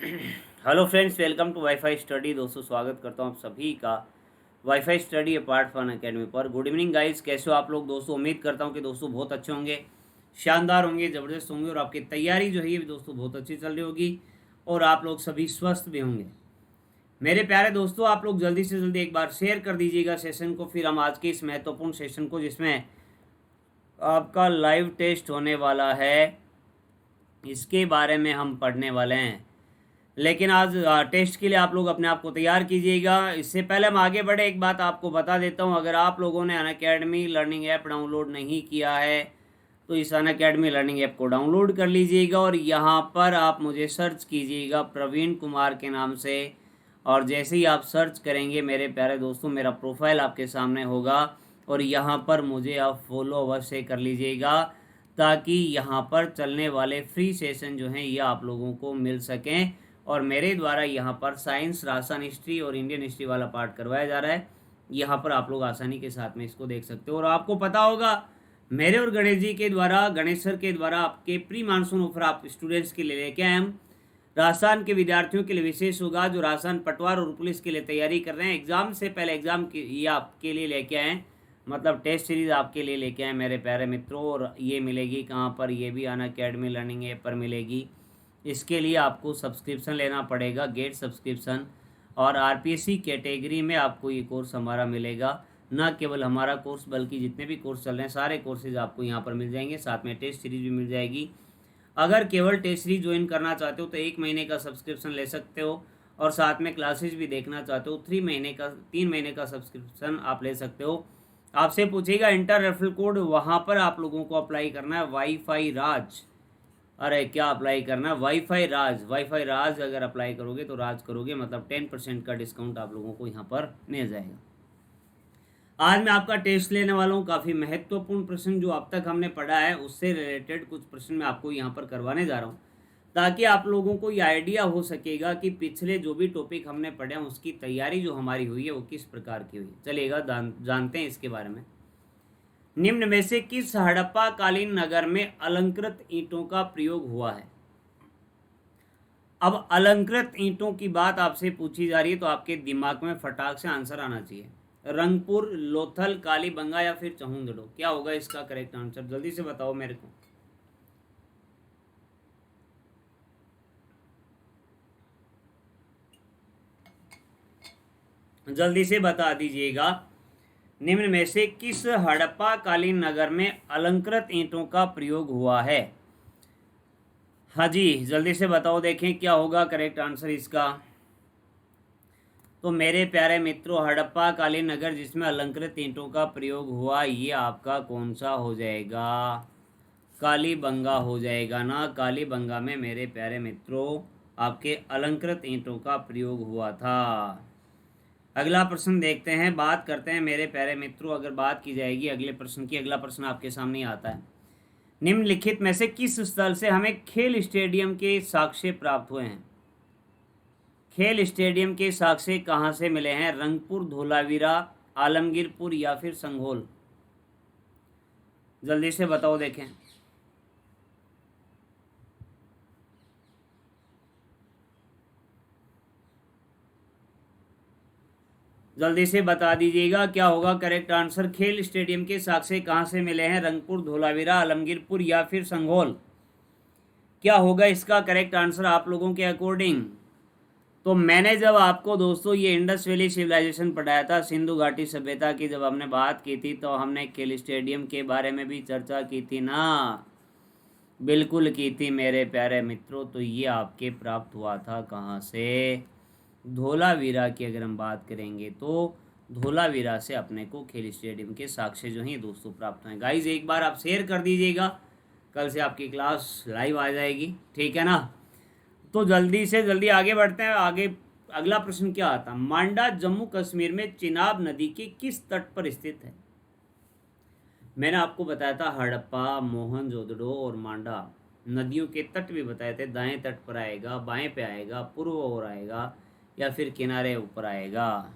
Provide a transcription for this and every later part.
Hello friends, welcome to WiFi Study. दोस्तों स्वागत करता हूँ आप सभी का WiFi Study a part fun academy पर। गुड इवनिंग गाइस, कैसे हो आप लोग दोस्तों। उम्मीद करता हूँ कि दोस्तों बहुत अच्छे होंगे, शानदार होंगे, ज़बरदस्त होंगे और आपकी तैयारी जो है ये भी दोस्तों बहुत अच्छी चल रही होगी और आप लोग सभी स्वस्थ भी होंगे। मेरे प्यारे दोस्तों, आप लोग जल्दी से जल्दी एक बार शेयर कर दीजिएगा सेशन को। फिर हम आज के इस महत्वपूर्ण सेशन को, जिसमें आपका लाइव टेस्ट होने वाला है, इसके बारे में हम पढ़ने वाले हैं। लेकिन आज टेस्ट के लिए आप लोग अपने आप को तैयार कीजिएगा। इससे पहले हम आगे बढ़े, एक बात आपको बता देता हूं। अगर आप लोगों ने अनअकैडमी लर्निंग ऐप डाउनलोड नहीं किया है तो इस अनअकैडमी लर्निंग ऐप को डाउनलोड कर लीजिएगा और यहाँ पर आप मुझे सर्च कीजिएगा प्रवीण कुमार के नाम से। और जैसे ही आप सर्च करेंगे मेरे प्यारे दोस्तों, मेरा प्रोफाइल आपके सामने होगा और यहाँ पर मुझे आप फॉलो अवश्य कर लीजिएगा, ताकि यहाँ पर चलने वाले फ्री सेशन जो हैं ये आप लोगों को मिल सकें। और मेरे द्वारा यहाँ पर साइंस, राजस्थान हिस्ट्री और इंडियन हिस्ट्री वाला पार्ट करवाया जा रहा है। यहाँ पर आप लोग आसानी के साथ में इसको देख सकते हो। और आपको पता होगा, मेरे और गणेश जी के द्वारा, गणेश सर के द्वारा आपके प्री मानसून ऑफर आप स्टूडेंट्स के लिए लेके आए हम। राजस्थान के विद्यार्थियों के लिए विशेष होगा जो राजस्थान पटवार और पुलिस के लिए तैयारी कर रहे हैं। एग्जाम से पहले एग्जाम की ये आपके लिए लेके आए, मतलब टेस्ट सीरीज आपके लिए लेके आए मेरे प्यारे मित्रों। और ये मिलेगी कहाँ पर, ये भी अनअकैडमी लर्निंग ऐप पर मिलेगी। इसके लिए आपको सब्सक्रिप्शन लेना पड़ेगा, गेट सब्सक्रिप्शन। और आरपीएससी कैटेगरी में आपको ये कोर्स हमारा मिलेगा। न केवल हमारा कोर्स बल्कि जितने भी कोर्स चल रहे हैं सारे कोर्सेज आपको यहाँ पर मिल जाएंगे, साथ में टेस्ट सीरीज भी मिल जाएगी। अगर केवल टेस्ट सीरीज ज्वाइन करना चाहते हो तो 1 महीने का सब्सक्रिप्शन ले सकते हो और साथ में क्लासेज भी देखना चाहते हो 3 महीने का सब्सक्रिप्शन आप ले सकते हो। आपसे पूछेगा इंटर रेफरल कोड, वहाँ पर आप लोगों को अप्लाई करना है वाईफाई राज। अरे क्या अप्लाई करना है, वाईफाई राज। वाईफाई राज अगर अप्लाई करोगे तो राज करोगे, मतलब 10% का डिस्काउंट आप लोगों को यहाँ पर मिल जाएगा। आज मैं आपका टेस्ट लेने वाला हूँ। काफ़ी महत्वपूर्ण प्रश्न जो अब तक हमने पढ़ा है उससे रिलेटेड कुछ प्रश्न मैं आपको यहाँ पर करवाने जा रहा हूँ, ताकि आप लोगों को ये आइडिया हो सकेगा कि पिछले जो भी टॉपिक हमने पढ़े हैं उसकी तैयारी जो हमारी हुई है वो किस प्रकार की हुई है। चलिएगा जानते हैं इसके बारे में। निम्न में से किस हड़प्पा कालीन नगर में अलंकृत ईंटों का प्रयोग हुआ है। अब अलंकृत ईंटों की बात आपसे पूछी जा रही है तो आपके दिमाग में फटाक से आंसर आना चाहिए। रंगपुर, लोथल, कालीबंगा या फिर चहुंदड़ो, क्या होगा इसका करेक्ट आंसर, जल्दी से बताओ मेरे को। जल्दी से बता दीजिएगा। निम्न में से किस हड़प्पा कालीन नगर में अलंकृत ईंटों का प्रयोग हुआ है। हाँ जी, जल्दी से बताओ, देखें क्या होगा करेक्ट आंसर इसका। तो मेरे प्यारे मित्रों, हड़प्पा कालीन नगर जिसमें अलंकृत ईंटों का प्रयोग हुआ, ये आपका कौन सा हो जाएगा, कालीबंगा हो जाएगा ना। कालीबंगा में मेरे प्यारे मित्रों आपके अलंकृत ईंटों का प्रयोग हुआ था। अगला प्रश्न देखते हैं, बात करते हैं मेरे प्यारे मित्रों। अगर बात की जाएगी अगले प्रश्न की, अगला प्रश्न आपके सामने आता है। निम्नलिखित में से किस स्थल से हमें खेल स्टेडियम के साक्ष्य प्राप्त हुए हैं। खेल स्टेडियम के साक्ष्य कहाँ से मिले हैं, रंगपुर, धोलावीरा, आलमगीरपुर या फिर संघोल, जल्दी से बताओ देखें। जल्दी से बता दीजिएगा क्या होगा करेक्ट आंसर। खेल स्टेडियम के साक्ष्य कहाँ से मिले हैं, रंगपुर, धोलावीरा, आलमगीरपुर या फिर संघोल, क्या होगा इसका करेक्ट आंसर आप लोगों के अकॉर्डिंग। तो मैंने जब आपको दोस्तों ये इंडस वैली सिविलाइजेशन पढ़ाया था, सिंधु घाटी सभ्यता की जब हमने बात की थी, तो हमने खेल स्टेडियम के बारे में भी चर्चा की थी ना। बिल्कुल की थी मेरे प्यारे मित्रों। तो ये आपके प्राप्त हुआ था कहाँ से, धोलावीरा की अगर हम बात करेंगे तो धोलावीरा से अपने को खेल स्टेडियम के साक्ष्य जो हैं दोस्तों प्राप्त हुए। गाइज एक बार आप शेयर कर दीजिएगा, कल से आपकी क्लास लाइव आ जाएगी, ठीक है ना। तो जल्दी से जल्दी आगे बढ़ते हैं। आगे अगला प्रश्न क्या आता, मांडा जम्मू कश्मीर में चिनाब नदी के किस तट पर स्थित है। मैंने आपको बताया था हड़प्पा, मोहनजोदड़ो और मांडा नदियों के तट भी बताए थे। दाएं तट पर आएगा, बाएं पे आएगा, पूर्व ओर आएगा या फिर किनारे ऊपर आएगा।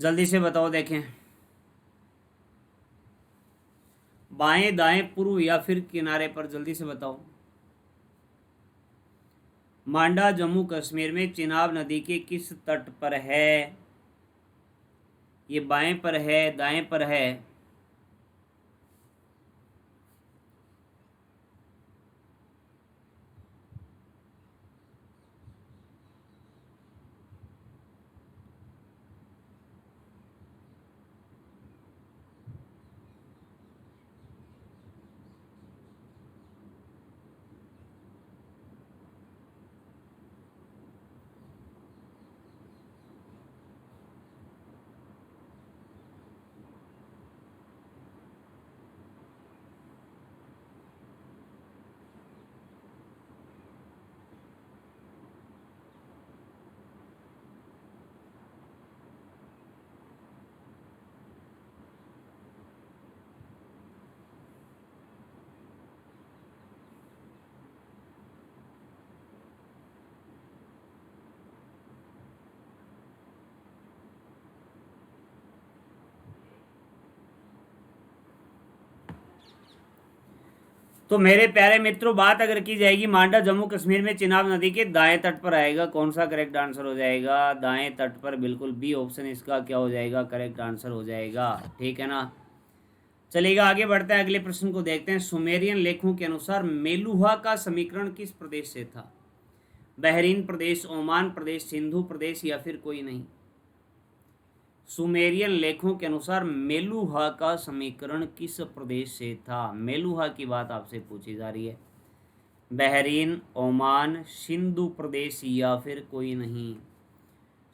जल्दी से बताओ देखें। बाएं दाएं पूर्व या फिर किनारे पर, जल्दी से बताओ। मांडा जम्मू कश्मीर में चिनाब नदी के किस तट पर है? ये बाएं पर है, दाएं पर है? तो मेरे प्यारे मित्रों, बात अगर की जाएगी, मांडा जम्मू कश्मीर में चिनाब नदी के दाएं तट पर आएगा। कौन सा करेक्ट आंसर हो जाएगा? दाएं तट पर, बिल्कुल बी ऑप्शन इसका क्या हो जाएगा? करेक्ट आंसर हो जाएगा। ठीक है ना। चलिएगा आगे बढ़ते हैं, अगले प्रश्न को देखते हैं। सुमेरियन लेखों के अनुसार मेलुहा का समीकरण किस प्रदेश से था? बहरीन प्रदेश, ओमान प्रदेश, सिंधु प्रदेश या फिर कोई नहीं? सुमेरियन लेखों के अनुसार मेलुहा का समीकरण किस प्रदेश से था? मेलुहा की बात आपसे पूछी जा रही है। बहरीन, ओमान, सिंधु प्रदेश या फिर कोई नहीं?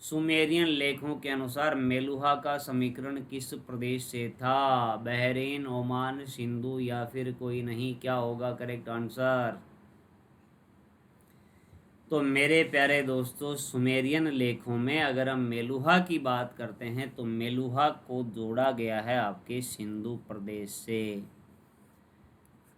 सुमेरियन लेखों के अनुसार मेलुहा का समीकरण किस प्रदेश से था? बहरीन, ओमान, सिंधु या फिर कोई नहीं? क्या होगा करेक्ट आंसर? तो मेरे प्यारे दोस्तों, सुमेरियन लेखों में अगर हम मेलुहा की बात करते हैं तो मेलुहा को जोड़ा गया है आपके सिंधु प्रदेश से।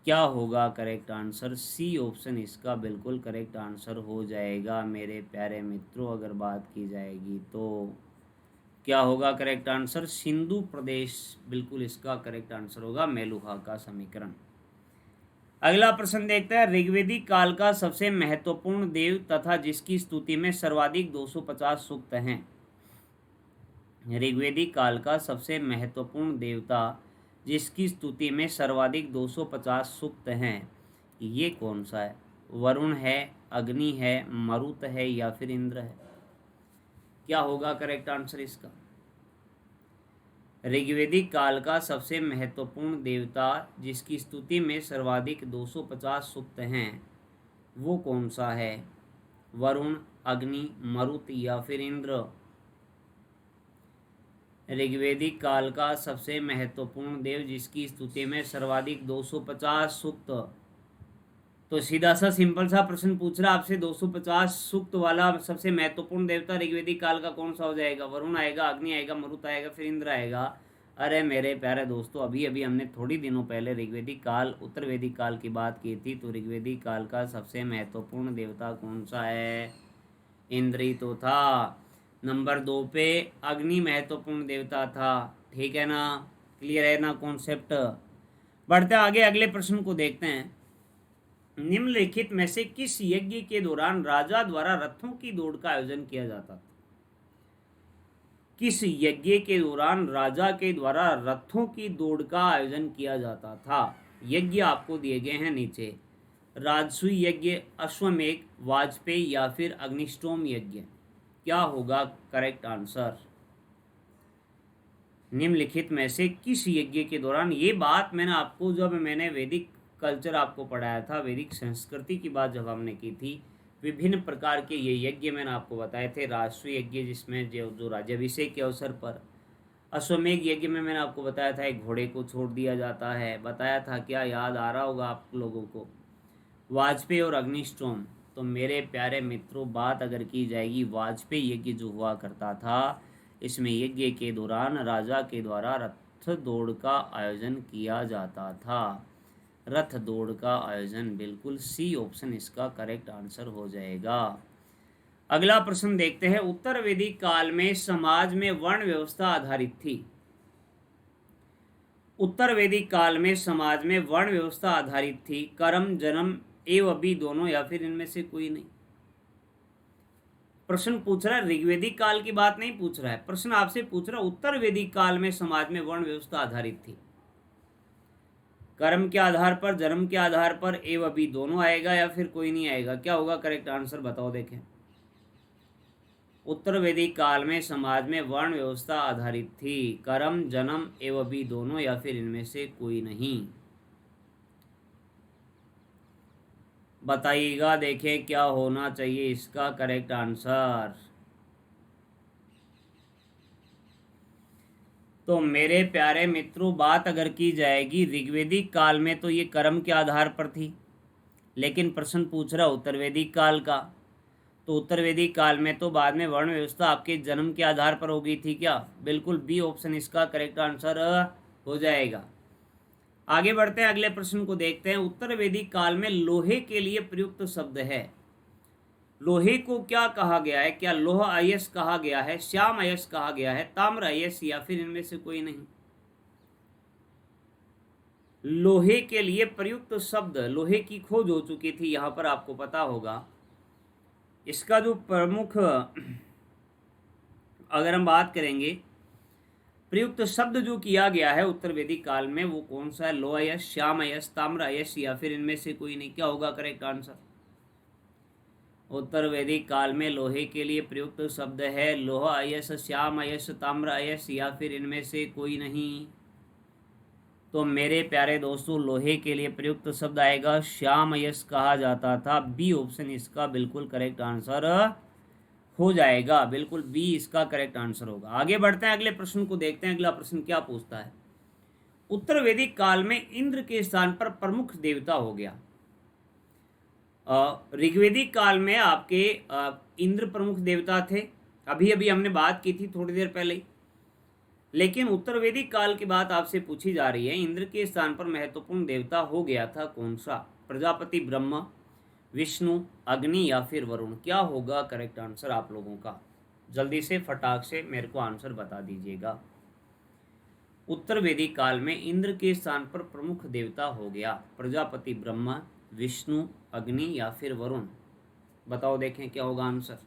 क्या होगा करेक्ट आंसर? सी ऑप्शन इसका बिल्कुल करेक्ट आंसर हो जाएगा मेरे प्यारे मित्रों। अगर बात की जाएगी तो क्या होगा करेक्ट आंसर? सिंधु प्रदेश बिल्कुल इसका करेक्ट आंसर होगा, मेलुहा का समीकरण। अगला प्रश्न देखते हैं। ऋग्वेदिक काल का सबसे महत्वपूर्ण देव तथा जिसकी स्तुति में सर्वाधिक 250 सूक्त हैं। ऋग्वेदिक काल का सबसे महत्वपूर्ण देवता जिसकी स्तुति में सर्वाधिक 250 सूक्त हैं, ये कौन सा है? वरुण है, अग्नि है, मरुत है या फिर इंद्र है? क्या होगा करेक्ट आंसर इसका? ऋग्वेदिक काल का सबसे महत्वपूर्ण देवता जिसकी स्तुति में सर्वाधिक 250 सूक्त हैं, वो कौन सा है? वरुण, अग्नि, मरुत या फिर इंद्र? ऋग्वेदिक काल का सबसे महत्वपूर्ण देव जिसकी स्तुति में सर्वाधिक 250 सूक्त। तो सीधा सा सिंपल सा प्रश्न पूछ रहा आपसे, 250 सूक्त वाला सबसे महत्वपूर्ण देवता ऋग्वेदिक काल का कौन सा हो जाएगा? वरुण आएगा, अग्नि आएगा, मरुत आएगा, फिर इंद्र आएगा? अरे मेरे प्यारे दोस्तों, अभी अभी हमने थोड़ी दिनों पहले ऋग्वेदिक काल, उत्तर वैदिक काल की बात की थी। तो ऋग्वेदिक काल का सबसे महत्वपूर्ण देवता कौन सा है? इंद्र ही तो था। नंबर 2 पे अग्नि महत्वपूर्ण देवता था। ठीक है ना, क्लियर है ना कॉन्सेप्ट? बढ़ते आगे, अगले प्रश्न को देखते हैं। निम्नलिखित में से किस यज्ञ के दौरान राजा द्वारा रथों की दौड़ का आयोजन किया जाता था? किस यज्ञ के दौरान राजा के द्वारा रथों की दौड़ का आयोजन किया जाता था? यज्ञ आपको दिए गए हैं नीचे। राजसूय यज्ञ, अश्वमेध, वाजपेयी या फिर अग्निष्टोम यज्ञ? क्या होगा करेक्ट आंसर? निम्नलिखित में से किस यज्ञ के दौरान, ये बात मैंने आपको, जब मैंने वैदिक कल्चर आपको पढ़ाया था, वैदिक संस्कृति की बात जब हमने की थी, विभिन्न प्रकार के ये यज्ञ मैंने आपको बताए थे। राष्ट्रीय यज्ञ जिसमें जो राज्याभिषेक के अवसर पर, अश्वमेध यज्ञ में मैंने आपको बताया था एक घोड़े को छोड़ दिया जाता है, बताया था, क्या याद आ रहा होगा आप लोगों को? वाजपेयी और अग्निष्टोम। तो मेरे प्यारे मित्रों, बात अगर की जाएगी, वाजपेयी यज्ञ जो हुआ करता था, इसमें यज्ञ के दौरान राजा के द्वारा रथ दौड़ का आयोजन किया जाता था। रथ दौड़ का आयोजन, बिल्कुल सी ऑप्शन इसका करेक्ट आंसर हो जाएगा। अगला प्रश्न देखते हैं। उत्तर वैदिक काल में समाज में वर्ण व्यवस्था आधारित थी। उत्तर वैदिक काल में समाज में वर्ण व्यवस्था आधारित थी, कर्म जन्म एवं अभी दोनों या फिर इनमें से कोई नहीं। प्रश्न पूछ रहा है, ऋग्वेदिक काल की बात नहीं पूछ रहा है, प्रश्न आपसे पूछ रहा है उत्तर वैदिक काल में समाज में वर्ण व्यवस्था आधारित थी, कर्म के आधार पर जन्म के आधार पर एवं अभी दोनों आएगा या फिर कोई नहीं आएगा? क्या होगा करेक्ट आंसर बताओ देखें। उत्तर वैदिक काल में समाज में वर्ण व्यवस्था आधारित थी, कर्म जन्म एवं अभी दोनों या फिर इनमें से कोई नहीं? बताइएगा, देखें क्या होना चाहिए इसका करेक्ट आंसर। तो मेरे प्यारे मित्रों, बात अगर की जाएगी ऋग्वेदिक काल में तो ये कर्म के आधार पर थी, लेकिन प्रश्न पूछ रहा उत्तर वैदिक काल का, तो उत्तर वैदिक काल में तो बाद में वर्ण व्यवस्था आपके जन्म के आधार पर हो गई थी क्या? बिल्कुल बी ऑप्शन इसका करेक्ट आंसर हो जाएगा। आगे बढ़ते हैं, अगले प्रश्न को देखते हैं। उत्तर वैदिक काल में लोहे के लिए प्रयुक्त शब्द है, लोहे को क्या कहा गया है? क्या लोह अयस कहा गया है, श्याम अयस कहा गया है, ताम्र अयस, या फिर इनमें से कोई नहीं? लोहे के लिए प्रयुक्त शब्द, लोहे की खोज हो चुकी थी, यहां पर आपको पता होगा। इसका जो प्रमुख अगर हम बात करेंगे प्रयुक्त शब्द जो किया गया है उत्तर वैदिक काल में, वो कौन सा है? लोह अयस, श्याम अयस, ताम्र अयस, या फिर इनमें से कोई नहीं? क्या होगा करेक्ट आंसर? उत्तर वैदिक काल में लोहे के लिए प्रयुक्त शब्द है लोह अयस, श्याम अयस, ताम्र अयस, या फिर इनमें से कोई नहीं? तो मेरे प्यारे दोस्तों, लोहे के लिए प्रयुक्त शब्द आएगा श्याम अयस कहा जाता था। बी ऑप्शन इसका बिल्कुल करेक्ट आंसर हो जाएगा, बिल्कुल बी इसका करेक्ट आंसर होगा। आगे बढ़ते हैं, अगले प्रश्न को देखते हैं। अगला प्रश्न क्या पूछता है? उत्तर वैदिक काल में इंद्र के स्थान पर प्रमुख देवता हो गया। ऋग्वेदिक काल में आपके इंद्र प्रमुख देवता थे, अभी अभी हमने बात की थी थोड़ी देर पहले ही, लेकिन उत्तर वैदिक काल की बात आपसे पूछी जा रही है। इंद्र के स्थान पर महत्वपूर्ण देवता हो गया था कौन सा? प्रजापति, ब्रह्मा, विष्णु, अग्नि, या फिर वरुण? क्या होगा करेक्ट आंसर आप लोगों का? जल्दी से फटाक से मेरे को आंसर बता दीजिएगा। उत्तर वैदिक काल में इंद्र के स्थान पर प्रमुख देवता हो गया प्रजापति, ब्रह्मा, विष्णु, अग्नि, या फिर वरुण? बताओ देखें क्या होगा आंसर।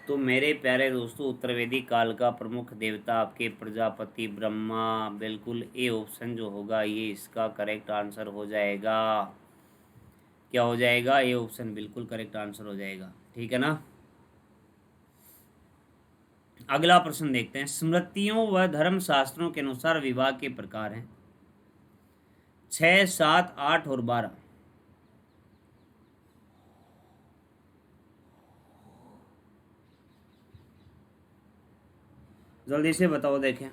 तो मेरे प्यारे दोस्तों, उत्तर वैदिक काल का प्रमुख देवता आपके प्रजापति, ब्रह्मा, बिल्कुल ए ऑप्शन जो होगा ये इसका करेक्ट आंसर हो जाएगा। क्या हो जाएगा? ए ऑप्शन बिल्कुल करेक्ट आंसर हो जाएगा, ठीक है ना। अगला प्रश्न देखते हैं। स्मृतियों व धर्म शास्त्रों के अनुसार विवाह के प्रकार हैं 6, 7, 8 और 12। जल्दी से बताओ देखें।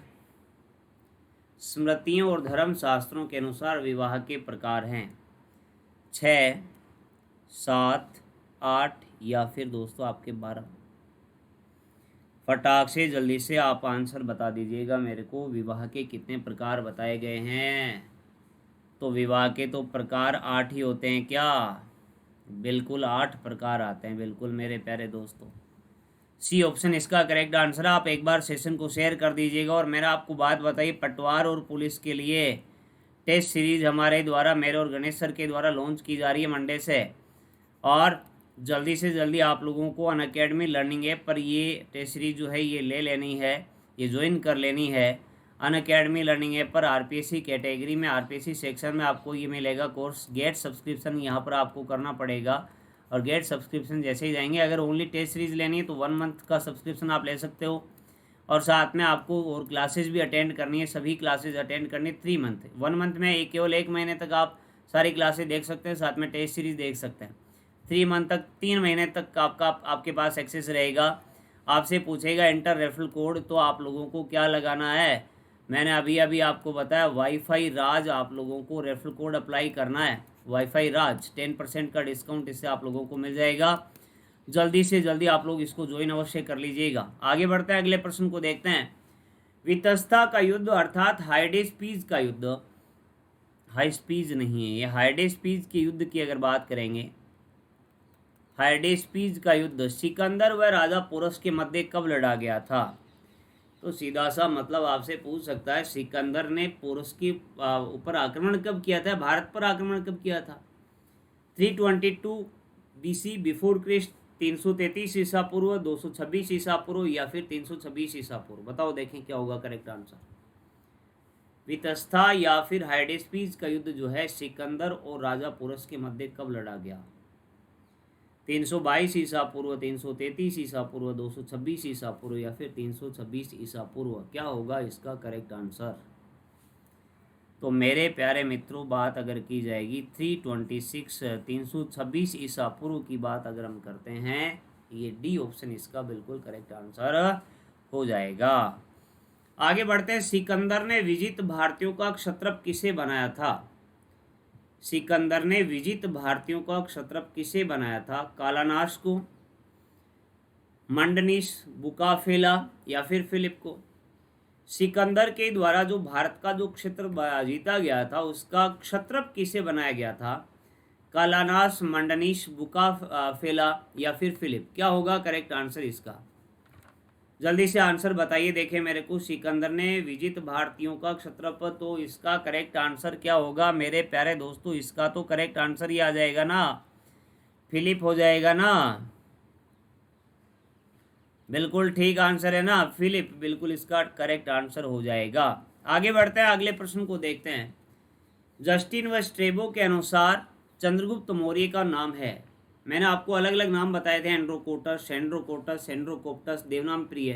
स्मृतियों और धर्म शास्त्रों के अनुसार विवाह के प्रकार हैं 6, 7, 8 या फिर दोस्तों आपके 12। फटाक से जल्दी से आप आंसर बता दीजिएगा मेरे को। विवाह के कितने प्रकार बताए गए हैं? तो विवाह के तो प्रकार 8 ही होते हैं क्या? बिल्कुल 8 प्रकार आते हैं, बिल्कुल मेरे प्यारे दोस्तों। सी ऑप्शन इसका करेक्ट आंसर है। आप एक बार सेशन को शेयर कर दीजिएगा। और मेरा आपको बात बताइए, पटवार और पुलिस के लिए टेस्ट सीरीज हमारे द्वारा, मेरे और गणेश सर के द्वारा लॉन्च की जा रही है मंडे से, और जल्दी से जल्दी आप लोगों को अनअकैडमी लर्निंग ऐप पर ये टेस्ट सीरीज जो है ये ले लेनी है, ये ज्वाइन कर लेनी है। अनअकैडमी लर्निंग ऐप पर आरपीएससी कैटेगरी में, आरपीएससी सेक्शन में आपको ये मिलेगा कोर्स। गेट सब्सक्रिप्शन यहाँ पर आपको करना पड़ेगा। और गेट सब्सक्रिप्शन जैसे ही जाएंगे। अगर ओनली टेस्ट सीरीज़ लेनी है तो 1 मंथ का सब्सक्रिप्शन आप ले सकते हो, और साथ में आपको और क्लासेस भी अटेंड करनी है, सभी क्लासेस अटेंड करनी 3 मंथ। 1 मंथ में केवल 1 महीने तक आप सारी क्लासेस देख सकते हैं, साथ में टेस्ट सीरीज़ देख सकते हैं। 3 मंथ तक, 3 महीने तक आपके पास एक्सेस रहेगा। आपसे पूछेगा एंटर रेफरल कोड, तो आप लोगों को क्या लगाना है, मैंने अभी अभी आपको बताया वाईफाई राज, आप लोगों को रेफरल कोड अप्लाई करना है वाईफाई राज, 10% का डिस्काउंट इससे आप लोगों को मिल जाएगा। जल्दी से जल्दी आप लोग इसको ज्वाइन अवश्य कर लीजिएगा। आगे बढ़ते हैं, अगले प्रश्न को देखते हैं। वितस्ता का युद्ध अर्थात हाइडेस्पीज का युद्ध, हाइस्पीज नहीं है ये, हाइडेस्पीज के युद्ध की अगर बात करेंगे, हाइडेस्पीज का युद्ध सिकंदर व राजा पोरस के मध्य कब लड़ा गया था? तो सीधा सा मतलब आपसे पूछ सकता है सिकंदर ने पोरस के ऊपर आक्रमण कब किया था, भारत पर आक्रमण कब किया था? 322 BC बिफोर क्रिस्ट, 333 ईसा पूर्व, 226 ईसा पूर्व या फिर 326 ईसा पूर्व? बताओ देखें क्या होगा करेक्ट आंसर। वितस्ता या फिर हाइडेस्पीज का युद्ध जो है सिकंदर और राजा पोरस के मध्य कब लड़ा गया? 322 ईसा पूर्व, 333 ईसा पूर्व, 226 ईसा पूर्व या फिर 326 ईसा पूर्व? क्या होगा इसका करेक्ट आंसर? तो मेरे प्यारे मित्रों, बात अगर की जाएगी 326 ईसा पूर्व की बात अगर हम करते हैं, ये डी ऑप्शन इसका बिल्कुल करेक्ट आंसर हो जाएगा। आगे बढ़ते हैं, सिकंदर ने विजित भारतीयों का क्षत्रप किसे बनाया था? सिकंदर ने विजित भारतीयों का क्षत्रप किसे बनाया था? कालानाश को, मंडनीश, बुकाफेला या फिर फिलिप को? सिकंदर के द्वारा जो भारत का जो क्षेत्र जीता गया था उसका क्षत्रप किसे बनाया गया था? कालानाश, मंडनीश, बुकाफेला या फिर फिलिप? क्या होगा करेक्ट आंसर इसका? जल्दी से आंसर बताइए देखें मेरे को। सिकंदर ने विजित भारतीयों का क्षत्रप, तो इसका करेक्ट आंसर क्या होगा मेरे प्यारे दोस्तों? इसका तो करेक्ट आंसर ही आ जाएगा ना, फिलिप हो जाएगा ना। बिल्कुल ठीक आंसर है ना, फिलिप, बिल्कुल इसका करेक्ट आंसर हो जाएगा। आगे बढ़ते हैं, अगले प्रश्न को देखते हैं। जस्टिन व स्ट्रेबो के अनुसार चंद्रगुप्त मौर्य का नाम है, मैंने आपको अलग अलग नाम बताए थे, एंड्रोकोटस, सेंड्रोकोटस, सेंड्रोकोप्टस, देवनाम प्रिय,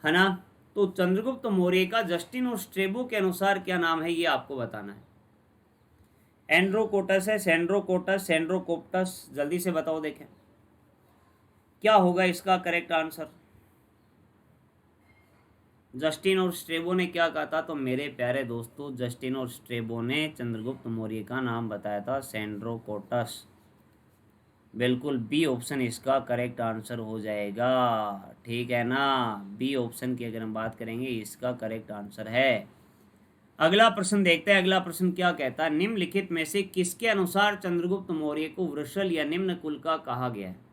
है ना। तो चंद्रगुप्त मौर्य का जस्टिन और स्ट्रेबो के अनुसार क्या नाम है, ये आपको बताना है। एंड्रोकोटस है, सेंड्रोकोटस, सेंड्रोकोप्टस? जल्दी से बताओ देखें क्या होगा इसका करेक्ट आंसर। जस्टिन और स्ट्रेबो ने क्या कहा था? तो मेरे प्यारे दोस्तों, जस्टिन और स्ट्रेबो ने चंद्रगुप्त मौर्य का नाम बताया था सेंड्रोकोटस। बिल्कुल बी ऑप्शन इसका करेक्ट आंसर हो जाएगा, ठीक है ना। बी ऑप्शन की अगर हम बात करेंगे इसका करेक्ट आंसर है। अगला प्रश्न देखते हैं, अगला प्रश्न क्या कहता है। निम्नलिखित में से किसके अनुसार चंद्रगुप्त मौर्य को वृषल या निम्न कुल का कहा गया है?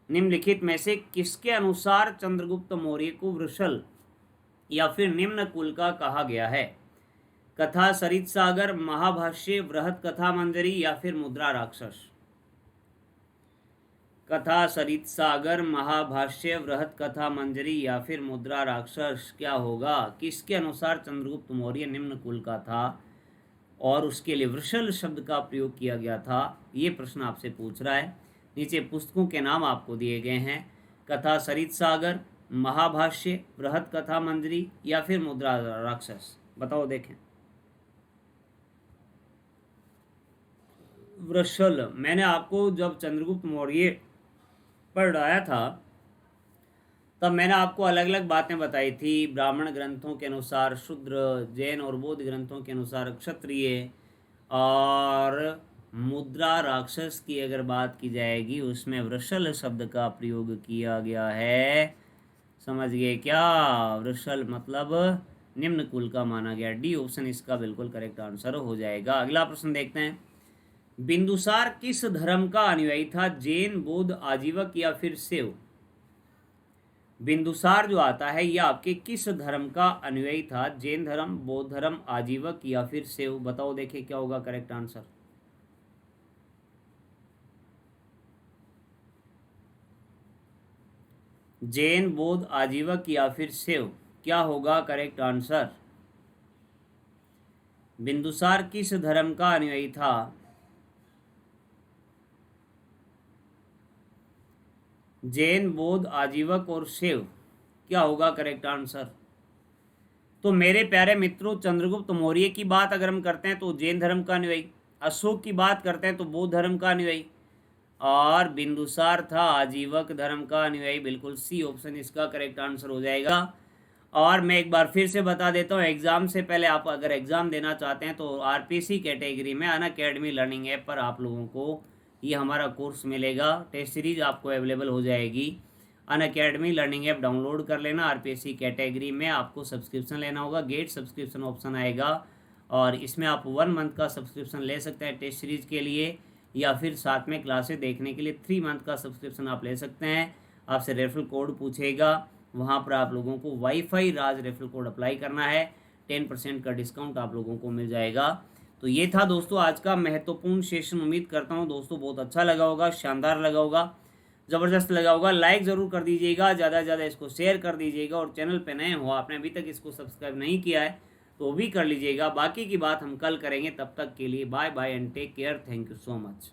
निम्नलिखित में से किसके अनुसार चंद्रगुप्त मौर्य को वृषल या फिर निम्न कुल का कहा गया है? कथा सरित सागर, महाभाष्य, बृहत कथा मंजरी या फिर मुद्रा राक्षस? कथा सरित सागर, महाभाष्य, बृहत कथा मंजरी या फिर मुद्रा राक्षस? क्या होगा, किसके अनुसार चंद्रगुप्त मौर्य निम्न कुल का था और उसके लिए वृषल शब्द का प्रयोग किया गया था? ये प्रश्न आपसे पूछ रहा है। नीचे पुस्तकों के नाम आपको दिए गए हैं, कथा सरित सागर, महाभाष्य, बृहत कथा मंजरी या फिर मुद्रा राक्षस? बताओ देखें। वृषल, मैंने आपको जब चंद्रगुप्त मौर्य पढ़ाया था तब मैंने आपको अलग अलग बातें बताई थी। ब्राह्मण ग्रंथों के अनुसार शूद्र, जैन और बौद्ध ग्रंथों के अनुसार क्षत्रिय, और मुद्रा राक्षस की अगर बात की जाएगी उसमें वृषल शब्द का प्रयोग किया गया है। समझ गए क्या? वृषल मतलब निम्न कुल का माना गया। डी ऑप्शन इसका बिल्कुल करेक्ट आंसर हो जाएगा। अगला प्रश्न देखते हैं। बिंदुसार किस धर्म का अनुयायी था? जैन, बौद्ध, आजीवक या फिर शैव? बिंदुसार जो आता है यह आपके किस धर्म का अनुयायी था? जैन धर्म, बौद्ध धर्म, आजीवक या फिर शैव? बताओ देखिए क्या होगा करेक्ट आंसर। जैन, बौद्ध, आजीवक या फिर शैव? क्या होगा करेक्ट आंसर। बिंदुसार किस धर्म का अनुयायी था? जैन, बौद्ध, आजीवक और शैव। क्या होगा करेक्ट आंसर? तो मेरे प्यारे मित्रों, चंद्रगुप्त मौर्य की बात अगर हम करते हैं तो जैन धर्म का अनुयायी, अशोक की बात करते हैं तो बौद्ध धर्म का अनुयायी, और बिंदुसार था आजीवक धर्म का अनुयायी। बिल्कुल सी ऑप्शन इसका करेक्ट आंसर हो जाएगा। और मैं एक बार फिर से बता देता हूँ, एग्जाम से पहले आप अगर एग्जाम देना चाहते हैं तो आरपीसी कैटेगरी में अनअकैडमी लर्निंग ऐप पर आप लोगों को ये हमारा कोर्स मिलेगा। टेस्ट सीरीज आपको अवेलेबल हो जाएगी। अनअकैडमी लर्निंग ऐप डाउनलोड कर लेना। आरपीसी कैटेगरी में आपको सब्सक्रिप्शन लेना होगा, गेट सब्सक्रिप्शन ऑप्शन आएगा, और इसमें आप 1 मंथ का सब्सक्रिप्शन ले सकते हैं टेस्ट सीरीज के लिए, या फिर साथ में क्लासेस देखने के लिए 3 मंथ का सब्सक्रिप्शन आप ले सकते हैं। आपसे रेफरल कोड पूछेगा, वहाँ पर आप लोगों को वाईफाई राज रेफरल कोड अप्लाई करना है, 10% का डिस्काउंट आप लोगों को मिल जाएगा। तो ये था दोस्तों आज का महत्वपूर्ण सेशन। उम्मीद करता हूँ दोस्तों बहुत अच्छा लगा होगा, शानदार लगा होगा, ज़बरदस्त लगा होगा। लाइक ज़रूर कर दीजिएगा, ज़्यादा से ज़्यादा इसको शेयर कर दीजिएगा, और चैनल पे नए हो, आपने अभी तक इसको सब्सक्राइब नहीं किया है तो भी कर लीजिएगा। बाकी की बात हम कल करेंगे, तब तक के लिए bye bye and take care. Thank you so much.